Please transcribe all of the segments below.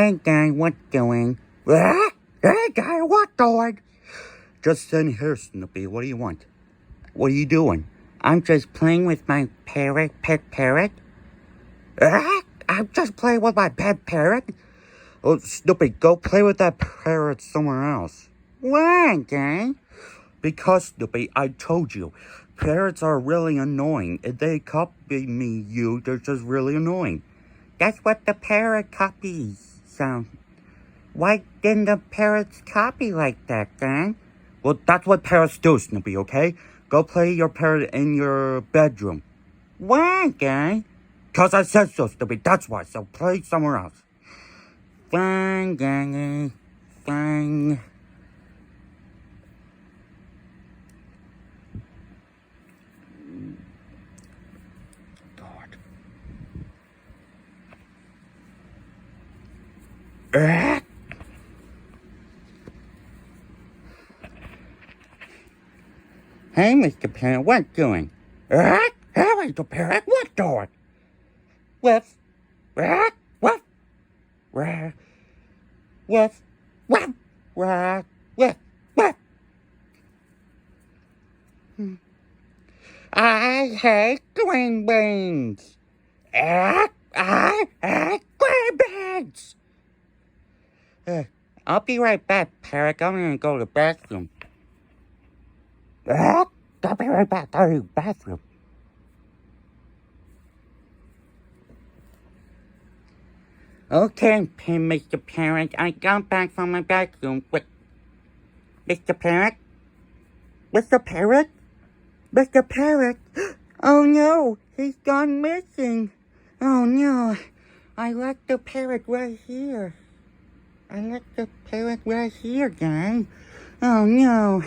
Hey guy, what doing? Hey guy, what doing? Just sitting here, Snoopy. What do you want? What are you doing? I'm just playing with my pet parrot. I'm just playing with my pet parrot. Oh, Snoopy, go play with that parrot somewhere else. Why, gang? Because, Snoopy, I told you, parrots are really annoying. If they copy they're just really annoying. That's what the parrot copies sound. Why didn't the parrots copy like that, gang? Well, that's what parrots do, Snoopy, okay? Go play your parrot in your bedroom. Why, gang? 'Cause I said so, Snoopy, that's why, so play somewhere else. Fine, gangy. Fine. God. Hey, Mr. Parrot, what doing? Hey, Mr. Parrot, what doing? Woof. Woof. Woof. Woof. Woof. Woof. Woof. Woof. Woof. I hate green beans. I hate green beans. I'll be right back, Parrot. I'm gonna go to the bathroom. I'll be right back. Go to the bathroom. Okay, Mr. Parrot. I got back from my bathroom. What? Mr. Parrot? Mr. Parrot? Mr. Parrot? Oh no, he's gone missing. Oh no, I left the parrot right here. I left the parrot right here, gang. Oh no.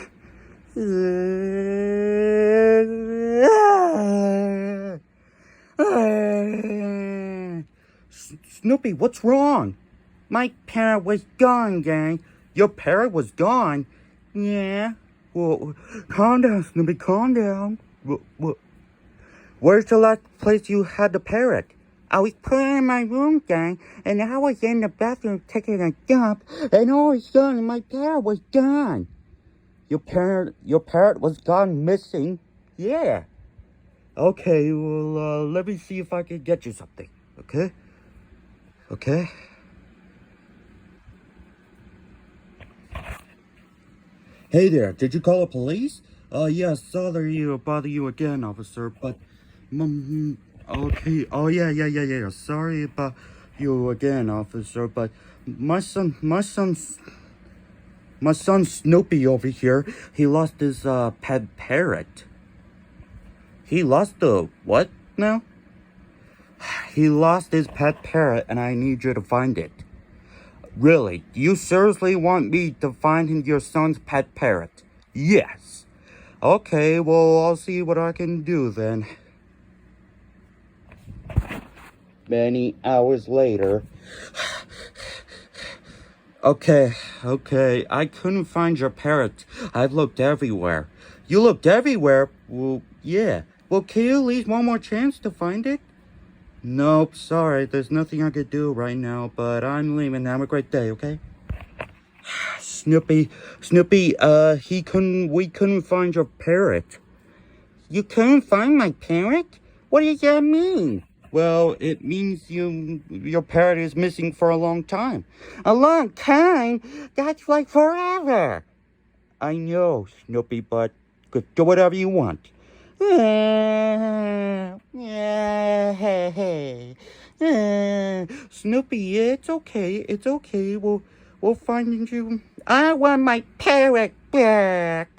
Snoopy, what's wrong? My parrot was gone, gang. Your parrot was gone? Yeah. Well, calm down, Snoopy, calm down. Where's the last place you had the parrot? I was playing in my room, gang, and I was in the bathroom taking a dump, and all of a sudden my parrot was gone. Your parrot was gone missing? Yeah. Okay, well, let me see if I can get you something, okay? Okay? Hey there, did you call the police? Yeah, sorry to bother you again, officer, but... okay, oh yeah, sorry about you again, officer, but my son Snoopy over here, he lost his, pet parrot. He lost the what now? He lost his pet parrot, and I need you to find it. Really? You seriously want me to find your son's pet parrot? Yes. Okay, well, I'll see what I can do then. Many hours later. Okay, I couldn't find your parrot. I've looked everywhere. You looked everywhere? Well, yeah. Well, can you leave one more chance to find it? Nope, sorry. There's nothing I could do right now, but I'm leaving. Have a great day, okay? Snoopy, we couldn't find your parrot. You couldn't find my parrot? What does that mean? Well, it means your parrot is missing for a long time. A long time? That's like forever. I know, Snoopy, but do whatever you want. Snoopy, it's okay. We'll find you. I want my parrot back.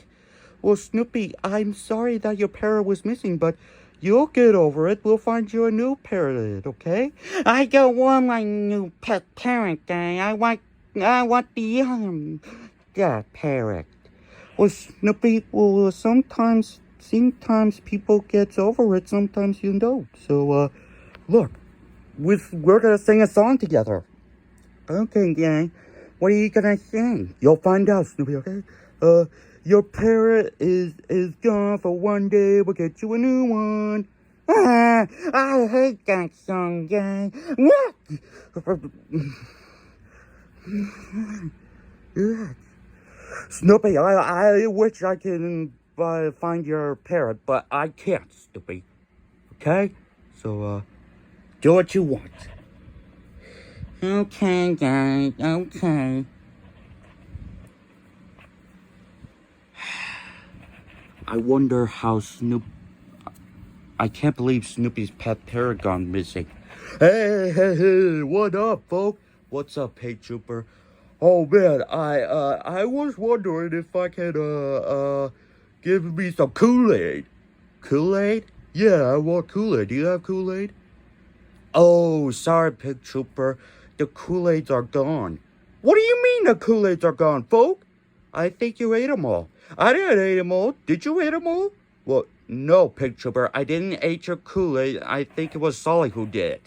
Well, Snoopy, I'm sorry that your parrot was missing, but you'll get over it. We'll find you a new parrot, okay? I don't want my new pet parrot, gang. I want the that parrot. Well, Snoopy, well, sometimes people get over it, sometimes you don't. So, look, we're gonna sing a song together. Okay, gang. What are you gonna sing? You'll find out, Snoopy, okay? Your parrot is gone for one day. We'll get you a new one. I hate that song, gang. What? Yeah. Snoopy, I wish I can find your parrot, but I can't, Snoopy. Okay? So, do what you want. Okay, guys, okay. I wonder how I can't believe Snoopy's pet parrot gone missing. Hey, what up, folks? What's up, Pay Trooper? Oh man, I was wondering if I could give me some Kool-Aid. Kool-Aid? Yeah, I want Kool-Aid. Do you have Kool-Aid? Oh, sorry, Pig Trooper. The Kool-Aids are gone. What do you mean the Kool-Aids are gone, folk? I think you ate them all. I didn't eat them all. Did you eat them all? Well, no, Pig Trooper. I didn't eat your Kool-Aid. I think it was Solly who did.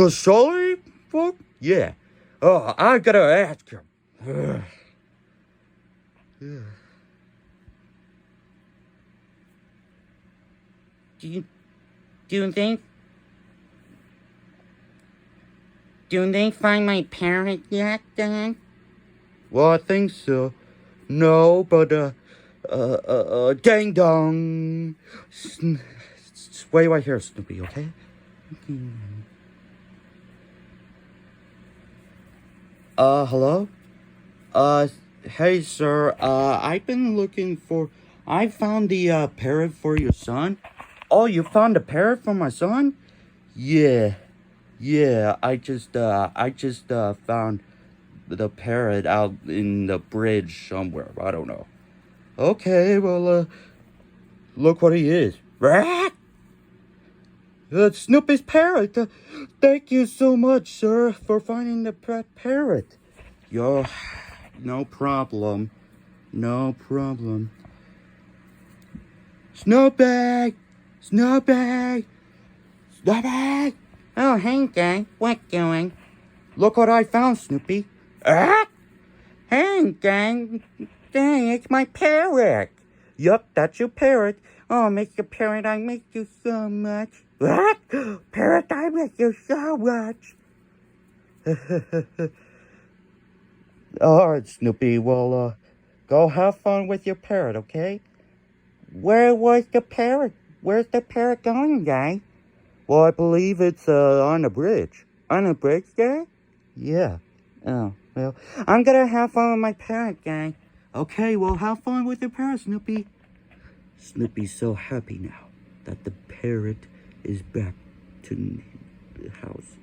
Solly, folk? Yeah. Oh, I gotta ask him. Do they find my parrot yet, Dan? Well, I think so. No, but, dang dong. Wait right here, Snoopy, okay? Hello? Hey, sir, I've been looking for... I found the, parrot for your son. Oh, you found a parrot for my son? Yeah. Yeah, I just found the parrot out in the bridge somewhere. I don't know. Okay, well, look what he is. Rat! That's Snoopy's parrot. Thank you so much, sir, for finding the parrot. Yo, no problem. No problem. Snoopy! Snoopy! Snoopy! Oh, hey, gang. What doing? Look what I found, Snoopy. Ah! Hey, gang. Dang, it's my parrot. Yup, that's your parrot. Oh, Mr. Parrot, I miss you so much. What? Parrot, I miss you so much. Alright, Snoopy. Well, go have fun with your parrot, okay? Where was the parrot? Where's the parrot going, guy? Well, I believe it's, on the bridge. On the bridge there? Yeah. Oh, well, I'm gonna have fun with my parrot, gang. Okay, well, have fun with your parrot, Snoopy. Snoopy's so happy now that the parrot is back to the house.